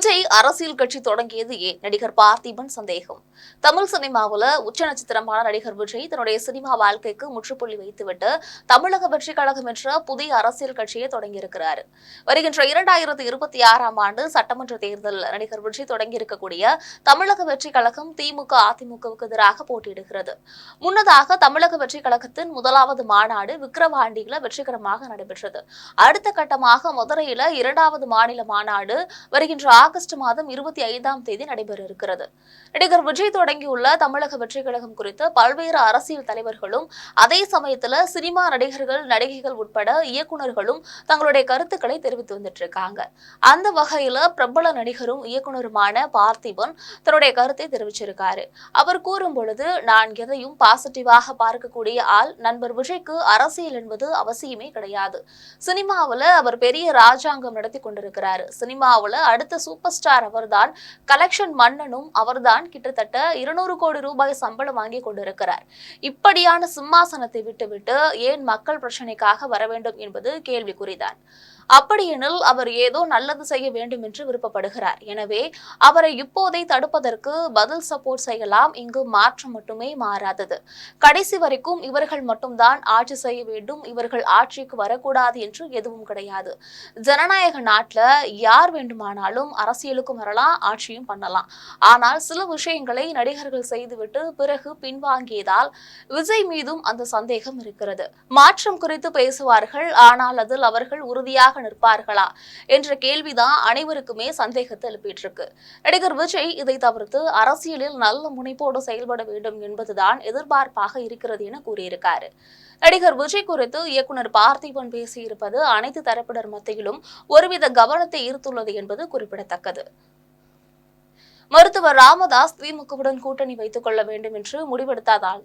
விஜய் அரசியல் கட்சி தொடங்கியது ஏன்? நடிகர் பார்த்திபன் சந்தேகம். தமிழ் சினிமாவுல உச்ச நட்சத்திரமான நடிகர் விஜய் தன்னுடைய சினிமா வாழ்க்கைக்கு முற்றுப்புள்ளி வைத்துவிட்டு தமிழக வெற்றி கழகம் என்ற புதிய அரசியல் கட்சியை தொடங்கியிருக்கிறார். வருகின்ற 2026ஆம் ஆண்டு சட்டமன்ற தேர்தல் நடிகர் விஜய் தொடங்கியிருக்கக்கூடிய தமிழக வெற்றி கழகம் திமுக அதிமுகவுக்கு எதிராக போட்டியிடுகிறது. முன்னதாக தமிழக வெற்றி கழகத்தின் முதலாவது மாநாடு விக்கிரவாண்டியில வெற்றிகரமாக நடைபெற்றது. அடுத்த கட்டமாக மதுரையில 2வது மாநில மாநாடு வருகின்ற ஆகஸ்ட் மாதம் 25ஆம் தேதி நடைபெற இருக்கிறது. நடிகர் விஜய் தொடங்கியுள்ள தமிழக வெற்றி கழகம் குறித்து பல்வேறு அரசியல் தலைவர்களும் அதே சமயத்துல சினிமா நடிகர்கள் நடிகைகள் உட்பட இயக்குநர்களும் தங்களுடைய கருத்துக்களை தெரிவித்து வந்துட்டு இருக்காங்க. அந்த வகையில பிரபல நடிகரும் இயக்குநருமான பார்த்திபன் தன்னுடைய கருத்தை தெரிவிச்சிருக்காரு. அவர் கூறும் பொழுது, நான் எதையும் பாசிட்டிவாக பார்க்கக்கூடிய ஆள். நண்பர் விஜய்க்கு அரசியல் என்பது அவசியமே கிடையாது. சினிமாவுல அவர் பெரிய ராஜாங்கம் நடத்தி கொண்டிருக்கிறாரு. சினிமாவுல அடுத்த சூப்பர் ஸ்டார் அவர்தான். கலெக்ஷன் மன்னனும் அவர்தான். கிட்டத்தட்ட 200 கோடி ரூபாய் சம்பளம் வாங்கி கொண்டிருக்கிறார். இப்படியான சிம்மாசனத்தை விட்டுவிட்டு ஏன் மக்கள் பிரச்சனைக்காக வர வேண்டும் என்பது கேள்விக்குறிதான். அப்படியெனில் அவர் ஏதோ நல்லது செய்ய வேண்டும் என்று விருப்பப்படுகிறார். எனவே அவரை இப்போதை தடுப்பதற்கு பதில் சப்போர்ட் செய்யலாம். இங்கு மாற்றம் மட்டுமே மாறாதது. கடைசி வரைக்கும் இவர்கள் மட்டும்தான் ஆட்சி செய்ய வேண்டும், இவர்கள் ஆட்சிக்கு வரக்கூடாது என்று எதுவும் கிடையாது. ஜனநாயக நாட்டுல யார் வேண்டுமானாலும் அரசியலுக்கும் வரலாம், ஆட்சியும் பண்ணலாம். ஆனால் சில விஷயங்களை நடிகர்கள் செய்துவிட்டு பிறகு பின்வாங்கியதால் விஜய் மீதும் அந்த சந்தேகம் இருக்கிறது. மாற்றம் குறித்து பேசுவார்கள், ஆனால் அதில் அவர்கள் உறுதியாக நிற்பார்களா என்ற கேள்விதான் அனைவருக்குமே சந்தேகத்தை எழுப்பிட்டு இருக்கு. நடிகர் விஜய் இதை தவிர்த்து அரசியலில் நல்ல முனைப்போடு செயல்பட வேண்டும் என்பதுதான் எதிர்பார்ப்பாக இருக்கிறது என கூறியிருக்காரு. நடிகர் விஜய் குறித்து இயக்குனர் பார்த்திபன் பேசியிருப்பது அனைத்து தரப்பினர் மத்தியிலும் ஒருவித கவனத்தை ஈர்த்துள்ளது என்பது குறிப்பிடத்தக்கது. மருத்துவர் ராமதாஸ் திமுகவுடன் கூட்டணி வைத்துக் கொள்ள வேண்டும் என்று முடிவெடுத்ததால்